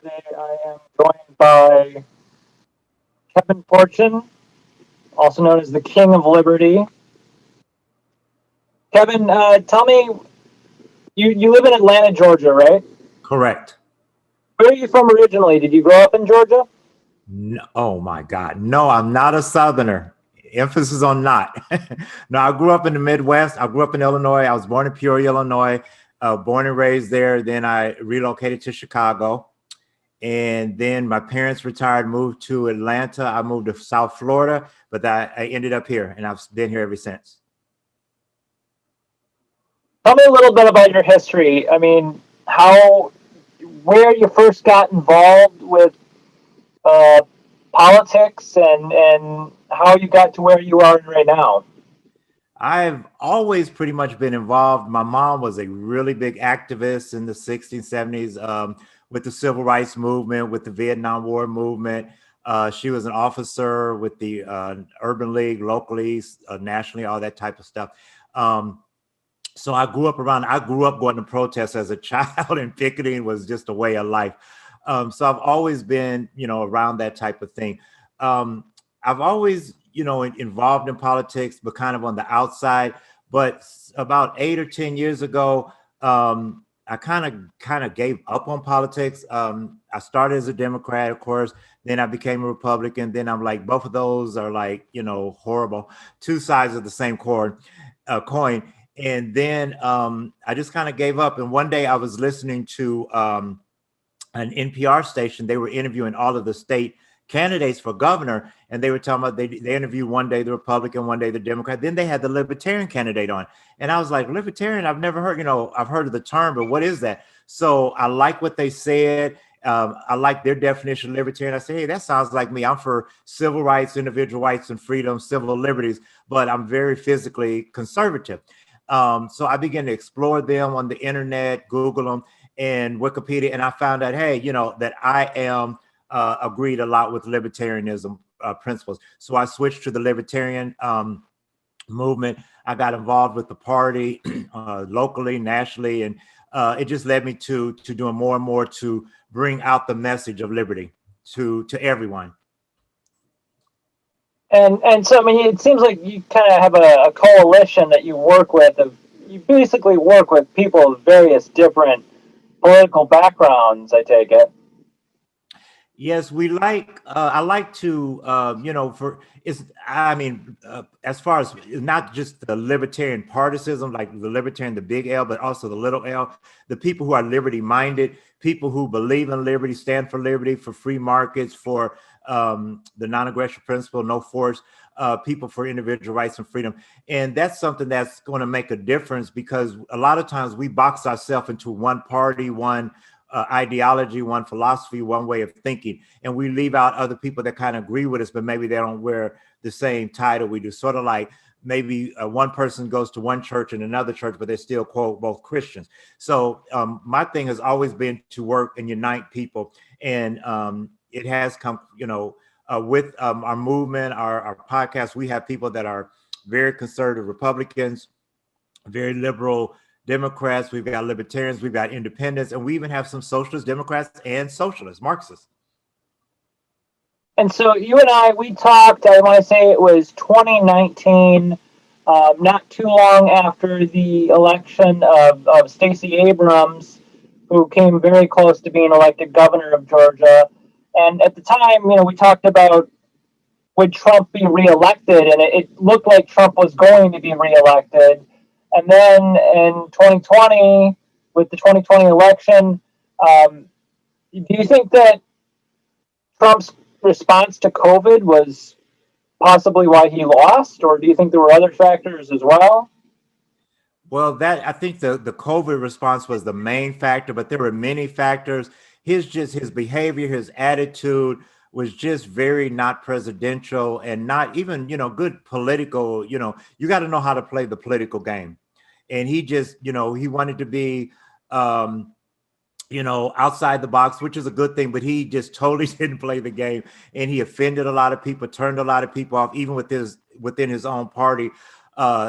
Today I am joined by Kevin Fortune, also known as the King of Liberty. Kevin, tell me, you live in Atlanta, Georgia, right? Correct. Where are you from originally? Did you grow up in Georgia? No, oh my God. No, I'm not a Southerner. Emphasis on not. No, I grew up in the Midwest. I grew up in Illinois. I was born in Peoria, Illinois, born and raised there. Then I relocated to Chicago. And then my parents retired, moved to Atlanta. I moved to South Florida, but I ended up here and I've been here ever since. Tell me a little bit about your history. I mean, where you first got involved with uh, politics and how you got to where you are right now. I've always pretty much been involved. My mom was a really big activist in the 60s, 70s with the civil rights movement, with the Vietnam War movement. She was an officer with the Urban League, locally, nationally, all that type of stuff. Um, so I grew up going to protests as a child, and picketing was just a way of life. So I've always been, around that type of thing. Um, I've always, involved in politics, but kind of on the outside. But about 8 or 10 years ago, I kind of gave up on politics. I started as a Democrat, of course. Then I became a Republican. Then I'm like, both of those are like, horrible, two sides of the same coin. And then I just kind of gave up. And one day I was listening to an NPR station. They were interviewing all of the state candidates for governor, and they were talking about they interviewed one day the Republican, one day the Democrat. Then they had the Libertarian candidate on, and I was like, Libertarian? I've never heard. I've heard of the term, but what is that? So I like what they said. I like their definition of libertarian. I say, hey, that sounds like me. I'm for civil rights, individual rights and freedom, civil liberties, but I'm very physically conservative. So I began to explore them on the internet, Google them, and Wikipedia, and I found out, hey, that I am agreed a lot with libertarianism principles. So I switched to the libertarian movement. I got involved with the party locally, nationally, and it just led me to doing more and more to bring out the message of liberty to everyone. And so I mean, it seems like you kind of have a coalition that you work with. You basically work with people of various different political backgrounds. I take it. Yes, we like. I like to, for it's. I mean, as far as not just the libertarian partisanship, like the libertarian, the big L, but also the little L. The people who are liberty minded, people who believe in liberty, stand for liberty, for free markets, for the non-aggression principle, no force. People for individual rights and freedom, and that's something that's going to make a difference because a lot of times we box ourselves into one party, one ideology, one philosophy, one way of thinking, and we leave out other people that kind of agree with us, but maybe they don't wear the same title we do. Sort of like maybe one person goes to one church and another church, but they're still quote both Christians. So my thing has always been to work and unite people, and it has come, with our movement, our podcast. We have people that are very conservative Republicans, very liberal Democrats, we've got libertarians, we've got independents, and we even have some socialist Democrats and socialist Marxists. And so you and we talked. I want to say it was 2019, not too long after the election of Stacey Abrams, who came very close to being elected governor of Georgia. And at the time, we talked about would Trump be reelected, and it looked like Trump was going to be reelected. And then in 2020, with the 2020 election, do you think that Trump's response to COVID was possibly why he lost, or do you think there were other factors as well? Well, that I think the COVID response was the main factor, but there were many factors. His behavior, his attitude was just very not presidential and not even, good political. You got to know how to play the political game. And he just, he wanted to be outside the box, which is a good thing, but he just totally didn't play the game, and he offended a lot of people, turned a lot of people off, even within his own party.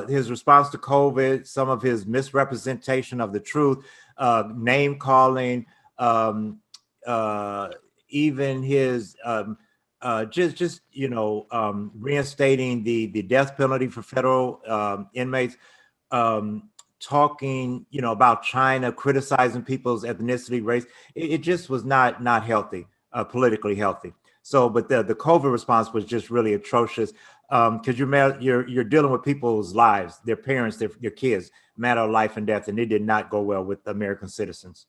His response to COVID, some of his misrepresentation of the truth, name calling, uh, even his just reinstating the death penalty for federal inmates, um, talking about China, criticizing people's ethnicity, race. It just was not healthy, politically healthy. So, but the COVID response was just really atrocious, because you're dealing with people's lives, their parents, their kids, matter of life and death, and it did not go well with American citizens.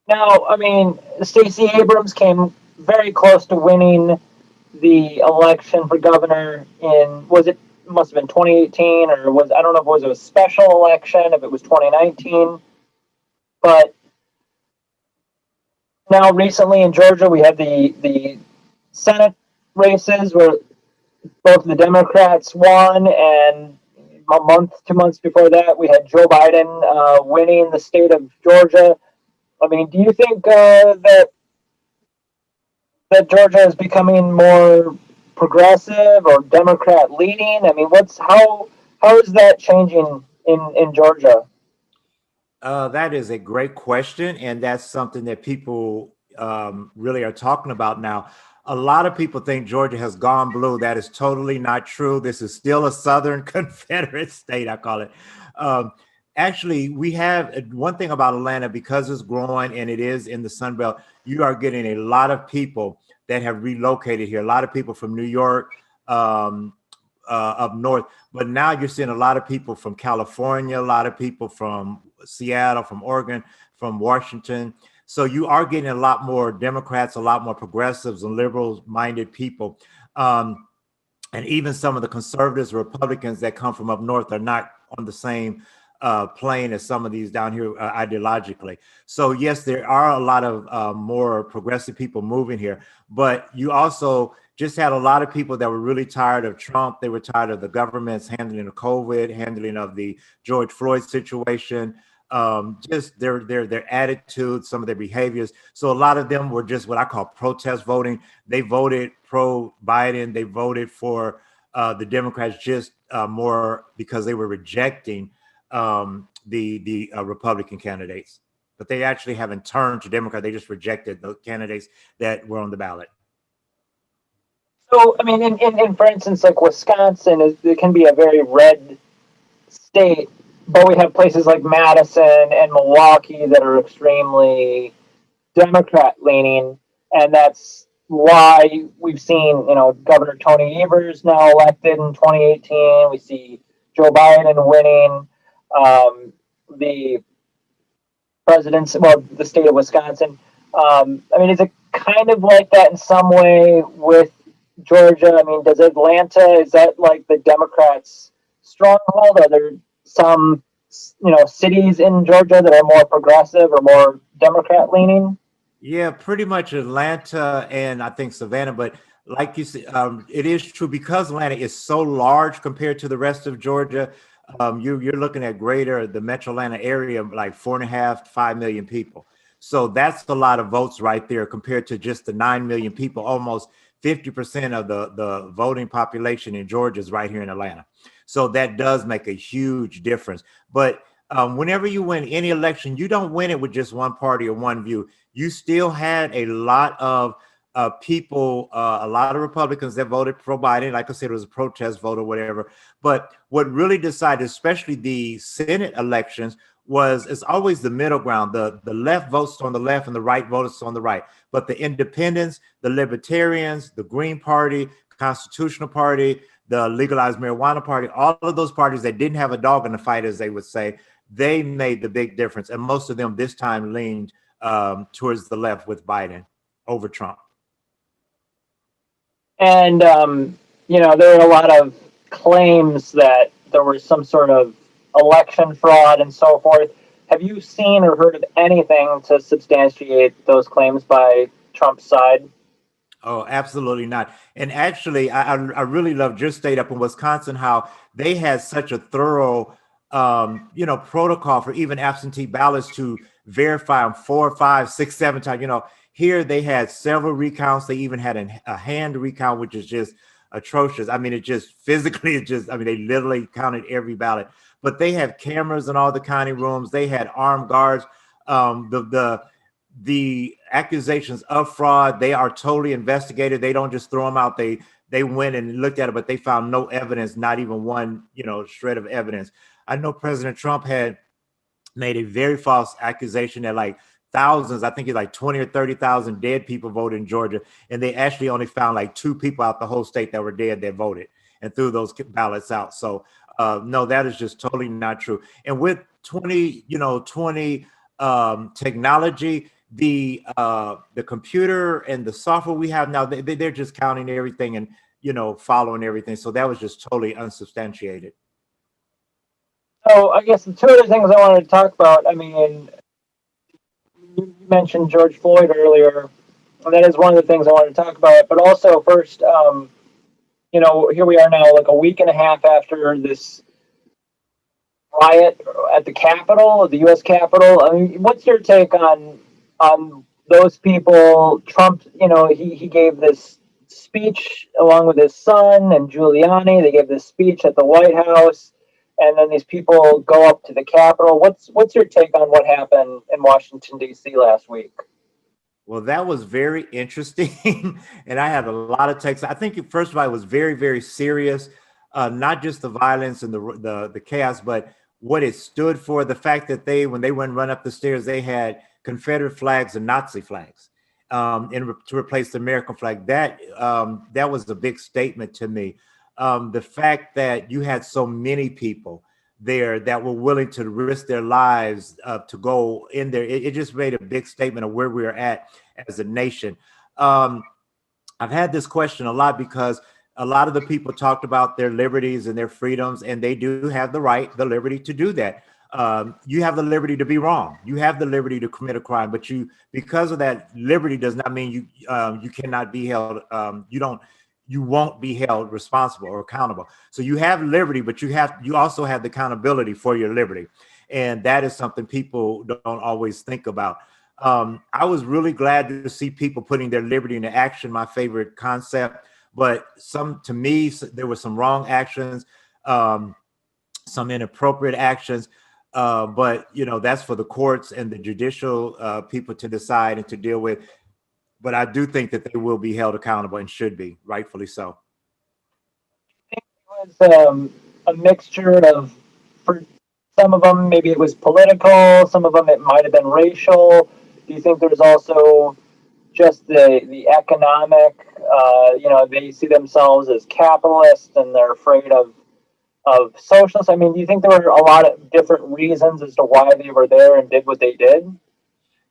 Now, I mean, Stacey Abrams came very close to winning the election for governor in, was it, must have been 2018, or was, I don't know if it was a special election, if it was 2019. But now recently in Georgia we had the Senate races where both the Democrats won, and a month, 2 months before that, we had Joe Biden winning the state of Georgia. I mean, do you think that Georgia is becoming more progressive or Democrat leaning? I mean, how is that changing in Georgia? That is a great question, and that's something that people really are talking about now. A lot of people think Georgia has gone blue. That is totally not true. This is still a Southern Confederate state, I call it. Um, Actually, we have one thing about Atlanta, because it's growing and it is in the Sun Belt. You are getting a lot of people that have relocated here. A lot of people from New York, um, up north, but now you're seeing a lot of people from California, a lot of people from Seattle, from Oregon, from Washington. So you are getting a lot more Democrats, a lot more progressives and liberals minded people. Um, and even some of the conservatives, Republicans that come from up north are not on the same plane as some of these down here ideologically. So yes, there are a lot of more progressive people moving here, but you also just had a lot of people that were really tired of Trump. They were tired of the government's handling of COVID, handling of the George Floyd situation, just their attitudes, some of their behaviors. So a lot of them were just what I call protest voting. They voted pro Biden. They voted for the Democrats just more because they were rejecting the Republican candidates. But they actually haven't turned to Democrat. They just rejected the candidates that were on the ballot. So, I mean, for instance, like Wisconsin, it can be a very red state, but we have places like Madison and Milwaukee that are extremely Democrat leaning, and that's why we've seen, Governor Tony Evers now elected in 2018. We see Joe Biden winning the presidents, well, the state of Wisconsin. I mean, is it kind of like that in some way with Georgia? I mean, does Atlanta, is that like the Democrats' stronghold? Are there some, cities in Georgia that are more progressive or more Democrat leaning? Yeah, pretty much Atlanta and I think Savannah. But like you said, it is true because Atlanta is so large compared to the rest of Georgia. You're looking at greater the Metro Atlanta area, like 4.5 to 5 million people. So that's a lot of votes right there compared to just the 9 million people. Almost 50% of the voting population in Georgia is right here in Atlanta. So that does make a huge difference. But whenever you win any election, you don't win it with just one party or one view. You still had a lot of people, a lot of Republicans that voted pro Biden. Like I said, it was a protest vote or whatever. But what really decided, especially the Senate elections, was it's always the middle ground. The left votes on the left and the right votes on the right. But the independents, the libertarians, the Green Party, Constitutional Party, the legalized marijuana party, all of those parties that didn't have a dog in the fight, as they would say, they made the big difference. And most of them this time leaned towards the left with Biden over Trump. And, there are a lot of claims that there was some sort of election fraud and so forth. Have you seen or heard of anything to substantiate those claims by Trump's side? Oh, absolutely not. And actually, I really loved your state up in Wisconsin, how they had such a thorough, protocol for even absentee ballots to verify them 4, 5, 6, 7 times. Here they had several recounts. They even had a hand recount, which is just atrocious. I mean, it just physically, I mean, they literally counted every ballot. But they had cameras in all the county rooms. They had armed guards. The the accusations of fraud, they are totally investigated. They don't just throw them out. They went and looked at it, but they found no evidence, not even one, shred of evidence. I know President Trump had made a very false accusation that like thousands, I think it's like 20 or 30,000 dead people voted in Georgia. And they actually only found like 2 people out the whole state that were dead that voted and threw those ballots out. So no, that is just totally not true. And with 2020 technology, the computer and the software we have now, they're just counting everything and, following everything. So that was just totally unsubstantiated. So I guess the two other things I wanted to talk about. I mean, you mentioned George Floyd earlier, and that is one of the things I wanted to talk about. But also, first, here we are now, like a week and a half after this riot at the Capitol, the U.S. Capitol. I mean, what's your take on those people? Trump, he gave this speech along with his son and Giuliani. They gave this speech at the White House, and then these people go up to the Capitol. What's your take on what happened in Washington D.C. last week? Well, that was very interesting, and I had a lot of takes. I think first of all, it was very, very serious, not just the violence and the chaos, but what it stood for. The fact that when they went run up the stairs, they had Confederate flags and Nazi flags, to replace the American flag. That was a big statement to me. The fact that you had so many people there that were willing to risk their lives to go in there. It just made a big statement of where we're at as a nation. I've had this question a lot because a lot of the people talked about their liberties and their freedoms, and they do have the liberty to do that. You have the liberty to be wrong. You have the liberty to commit a crime, but because of that liberty does not mean you cannot be held. You won't be held responsible or accountable. So you have liberty, but you also have the accountability for your liberty. And that is something people don't always think about. I was really glad to see people putting their liberty into action, my favorite concept. But to me, there were some wrong actions, some inappropriate actions. But that's for the courts and the judicial people to decide and to deal with. But I do think that they will be held accountable and should be, rightfully so. It was a mixture of, for some of them, maybe it was political, some of them it might have been racial. Do you think there's also just the economic, they see themselves as capitalists and they're afraid of socialists? I mean, do you think there were a lot of different reasons as to why they were there and did what they did?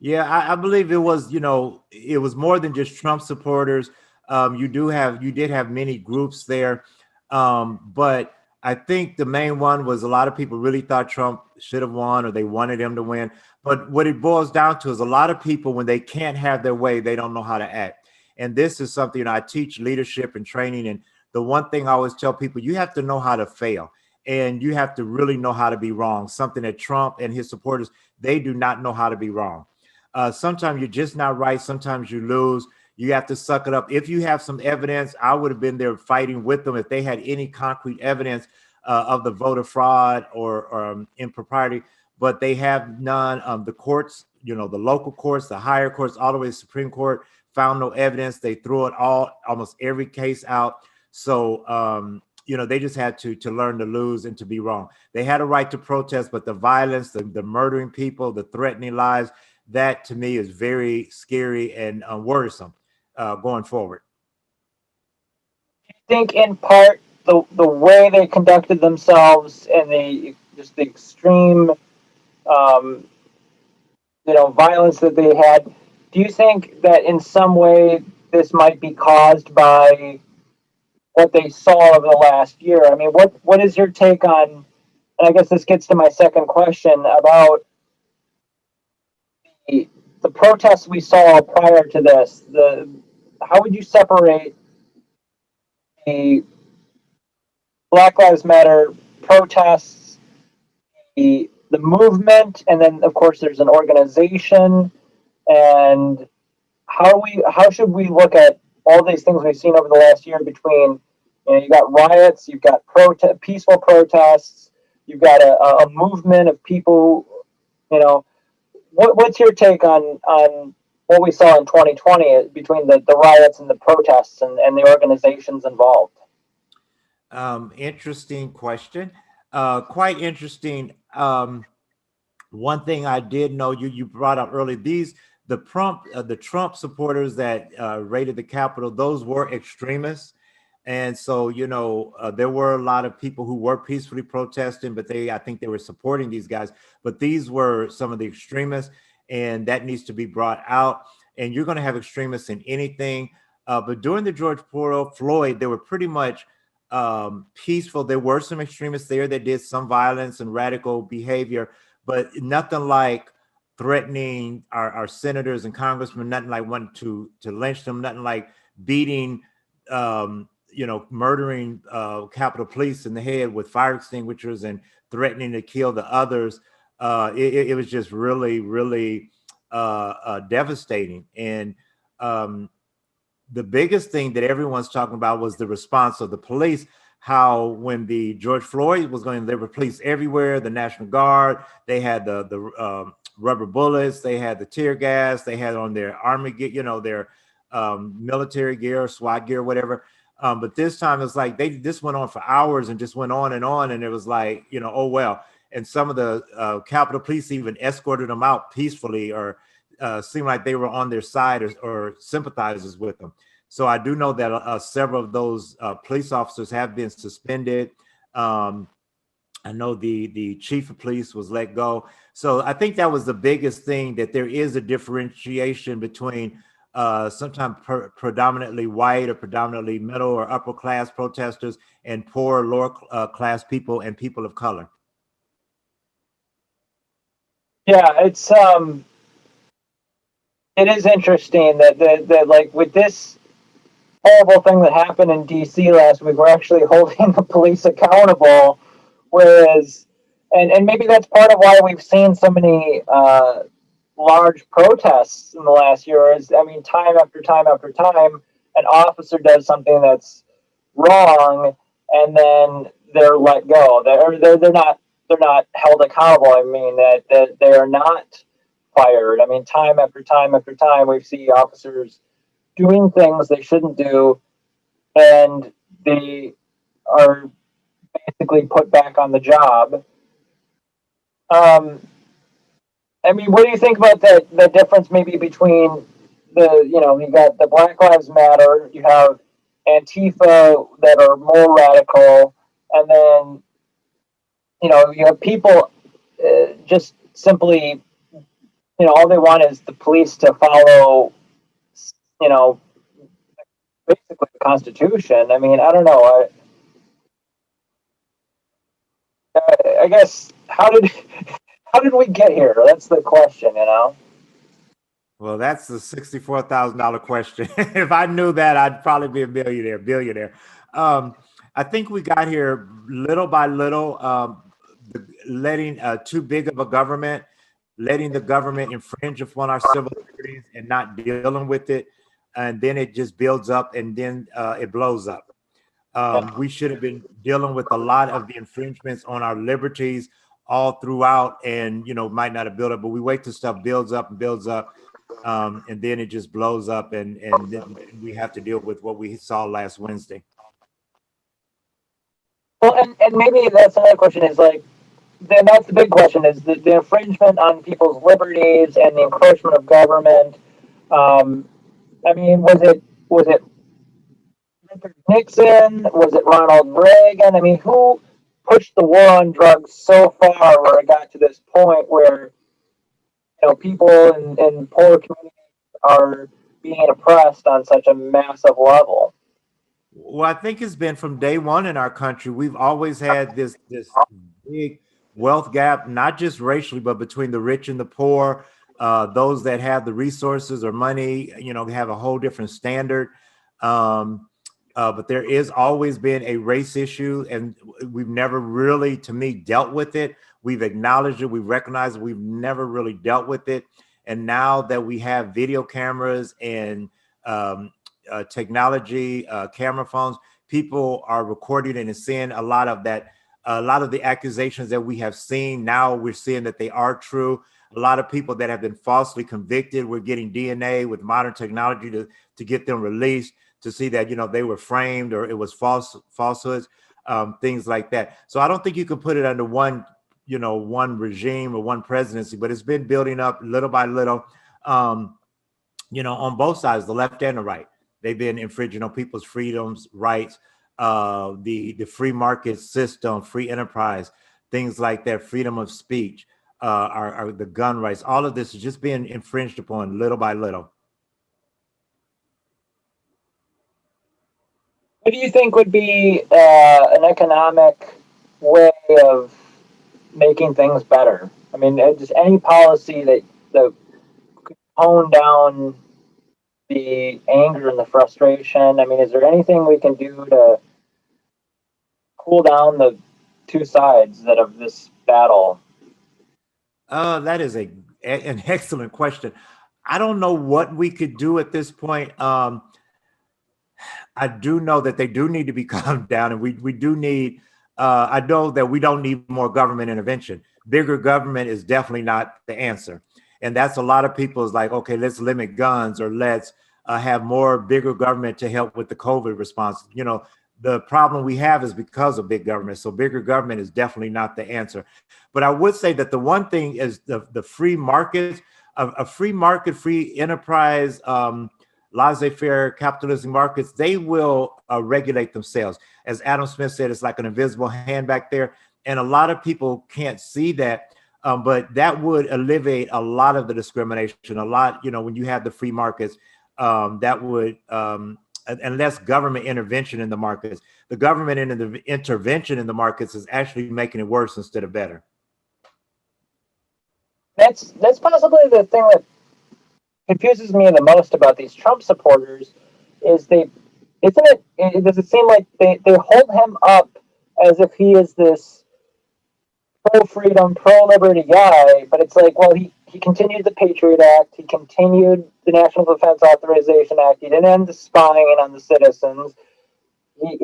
Yeah, I believe it was, it was more than just Trump supporters. You did have many groups there. But I think the main one was a lot of people really thought Trump should have won or they wanted him to win. But what it boils down to is a lot of people, when they can't have their way, they don't know how to act. And this is something I teach leadership and training. And the one thing I always tell people, you have to know how to fail and you have to really know how to be wrong. Something that Trump and his supporters, they do not know how to be wrong. Sometimes you're just not right. Sometimes you lose. You have to suck it up. If you have some evidence, I would have been there fighting with them if they had any concrete evidence of the voter fraud or impropriety, but they have none. The courts, the local courts, the higher courts, all the way to the Supreme Court found no evidence. They threw it almost every case out. So, they just had to learn to lose and to be wrong. They had a right to protest, but the violence, the murdering people, the threatening lives, that to me is very scary and worrisome going forward. I think in part the way they conducted themselves and the extreme um, violence that they had. Do you think that in some way this might be caused by what they saw over the last year? I mean, what is your take on? And I guess this gets to my second question about the protests we saw prior to this. How would you separate the Black Lives Matter protests, the movement, and then of course there's an organization, and how should we look at all these things we've seen over the last year between, you got riots, you've got peaceful protests, you've got a movement of people, what's your take on what we saw in 2020 between the riots and the protests and the organizations involved? Interesting question. Quite interesting. One thing I did know, you brought up earlier, the Trump supporters that raided the Capitol, those were extremists. And so, there were a lot of people who were peacefully protesting, but I think they were supporting these guys. But these were some of the extremists, and that needs to be brought out. And you're going to have extremists in anything. But during the George Floyd, they were pretty much peaceful. There were some extremists there that did some violence and radical behavior, but nothing like threatening our senators and congressmen, nothing like wanting to lynch them, nothing like beating, murdering Capitol Police in the head with fire extinguishers and threatening to kill the others. It was just really, really devastating. And the biggest thing that everyone's talking about was the response of the police. How when the George Floyd was going, there were police everywhere. The National Guard, they had the rubber bullets, they had the tear gas, they had on their army gear, their military gear, SWAT gear, whatever. But this time it's like this went on for hours and just went on, and it was like, oh well. And some of the Capitol Police even escorted them out peacefully, or seemed like they were on their side, or sympathizers with them. So I do know that several of those police officers have been suspended. I know the chief of police was let go. So I think that was the biggest thing, that there is a differentiation between sometimes predominantly white or predominantly middle or upper class protesters and poor, lower class people and people of color. Yeah, it is interesting that like with this horrible thing that happened in DC last week, we're actually holding the police accountable, whereas and maybe that's part of why we've seen so many large protests in the last year. Is, I mean, time after time after time, an officer does something that's wrong, and then they're let go. They're not held accountable. I mean that they are not fired. I mean, time after time after time, we see officers doing things they shouldn't do, and they are basically put back on the job. Um, I mean, what do you think about the difference maybe between you got the Black Lives Matter, you have Antifa that are more radical, and then you have people just simply, all they want is the police to follow, you know, basically the Constitution. I mean, I don't know. I guess how did we get here? That's the question. Well, that's the $64,000 question. If I knew that, I'd probably be a billionaire. I think we got here little by little, letting too big of a government, letting the government infringe upon our civil liberties and not dealing with it. And then it just builds up, and then it blows up. Yeah. We should have been dealing with a lot of the infringements on our liberties all throughout, and might not have built up, but we wait till stuff builds up and builds up, and then it just blows up, and then we have to deal with what we saw last Wednesday. Well, and maybe that's another question is like, then that's the big question is the infringement on people's liberties and the encroachment of government. Um, I mean, was it Richard Nixon? Was it Ronald Reagan? I mean, who pushed the war on drugs so far where it got to this point where people in poor communities are being oppressed on such a massive level? Well, I think it's been from day one in our country. We've always had this big wealth gap, not just racially, but between the rich and the poor. Those that have the resources or money, have a whole different standard. Um, but there is always been a race issue, and we've never really, to me, dealt with it. We've acknowledged it, we've recognized it, we've never really dealt with it. And now that we have video cameras and technology, camera phones, people are recording and seeing a lot of that. A lot of the accusations that we have seen, now we're seeing that they are true. A lot of people that have been falsely convicted, we're getting DNA with modern technology to get them released, to see that, they were framed or it was falsehoods, things like that. So I don't think you can put it under one regime or one presidency, but it's been building up little by little. Um, on both sides, the left and the right. They've been infringing on people's freedoms, rights, the free market system, free enterprise, things like that, freedom of speech, are the gun rights. All of this is just being infringed upon little by little. What do you think would be an economic way of making things better? I mean, just any policy that could tone down the anger and the frustration. I mean, is there anything we can do to cool down the two sides that of this battle? That is an excellent question. I don't know what we could do at this point. I do know that they do need to be calmed down, and we do need. I know that we don't need more government intervention. Bigger government is definitely not the answer, and that's a lot of people is like, okay, let's limit guns or let's have more bigger government to help with the COVID response. The problem we have is because of big government. So bigger government is definitely not the answer. But I would say that the one thing is the free markets, a free market, free enterprise. Laissez-faire capitalism markets, they will regulate themselves. As Adam Smith said, it's like an invisible hand back there. And a lot of people can't see that, but that would alleviate a lot of the discrimination. A lot, when you have the free markets, that would, and less government intervention in the markets. The government intervention in the markets is actually making it worse instead of better. That's possibly the thing that confuses me the most about these Trump supporters is they isn't it does it seem like they hold him up as if he is this pro freedom, pro liberty guy, but it's like, well, he continued the Patriot Act, he continued the National Defense Authorization Act, he didn't end the spying on the citizens, he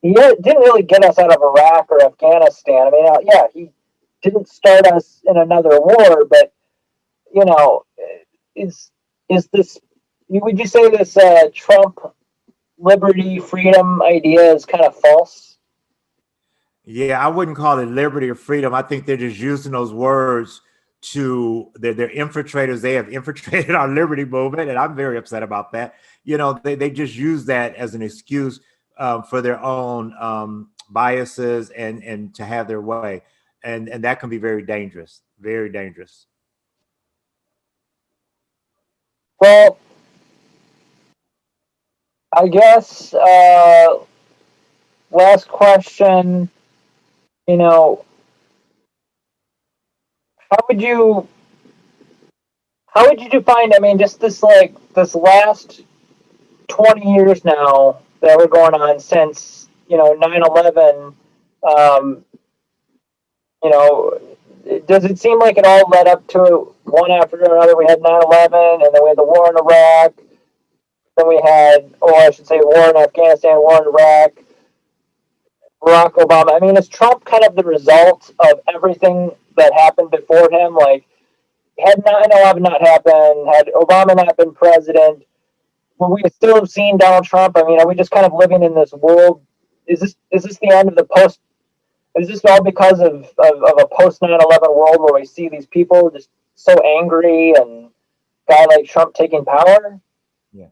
didn't really get us out of Iraq or Afghanistan. I mean, yeah, he didn't start us in another war, but you know, is is this? Would you say this Trump liberty freedom idea is kind of false? Yeah, I wouldn't call it liberty or freedom. I think they're just using those words they're infiltrators. They have infiltrated our liberty movement, and I'm very upset about that. They just use that as an excuse for their own biases and to have their way, and that can be very dangerous, very dangerous. Well, I guess last question. You know, how would you how would you define? I mean, just this last 20 years now that we're going on since 9/11. Um, you know, does it seem like it all led up to one after another? We had 9/11, and then we had the war in Iraq. Then we had, or I should say, war in Afghanistan, war in Iraq, Barack Obama. I mean, is Trump kind of the result of everything that happened before him? Like, had 9/11 not happened, had Obama not been president, would we still have seen Donald Trump? I mean, are we just kind of living in this world? Is this the end of the post? Is this all because of a post 9/11 world where we see these people just so angry and a guy like Trump taking power? Yeah.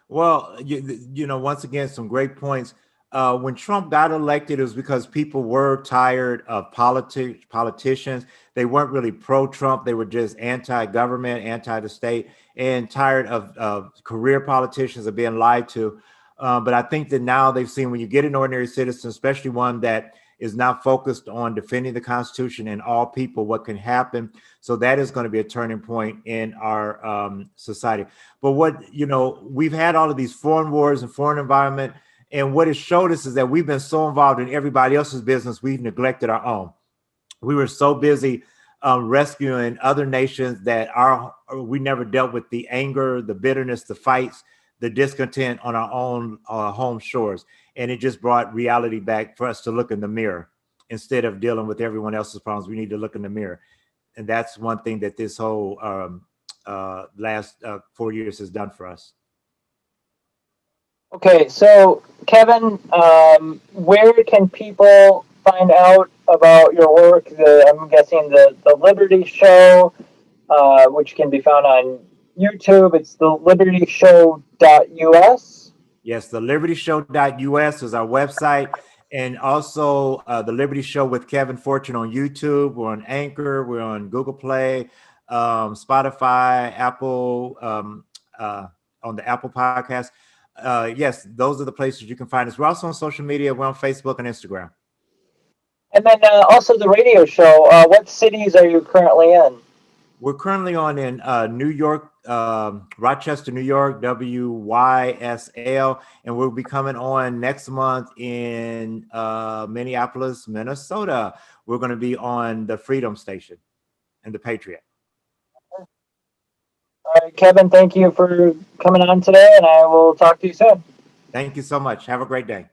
Well, once again, some great points. When Trump got elected, it was because people were tired of politicians. They weren't really pro-Trump. They were just anti-government, anti-the state, and tired of career politicians of being lied to. But I think that now they've seen when you get an ordinary citizen, especially one that is not focused on defending the Constitution and all people, what can happen. So that is going to be a turning point in our society. But we've had all of these foreign wars and foreign environment. And what it showed us is that we've been so involved in everybody else's business, we've neglected our own. We were so busy rescuing other nations that we never dealt with the anger, the bitterness, the fights, the discontent on our own home shores. And it just brought reality back for us to look in the mirror instead of dealing with everyone else's problems. We need to look in the mirror. And that's one thing that this whole last 4 years has done for us. Okay, so Kevin, where can people find out about your work? I'm guessing the Liberty Show, which can be found on YouTube. It's the libertyshow.us. Yes, the libertyshow.us is our website. And also the Liberty Show with Kevin Fortune on YouTube. We're on Anchor. We're on Google Play, Spotify, Apple, on the Apple podcast. Yes, those are the places you can find us. We're also on social media. We're on Facebook and Instagram. And then also the radio show. What cities are you currently in? We're currently on in New York, Rochester, New York, WYSL, and we'll be coming on next month in Minneapolis, Minnesota. We're going to be on the Freedom Station and the Patriot. All right, Kevin, thank you for coming on today, and I will talk to you soon. Thank you so much. Have a great day.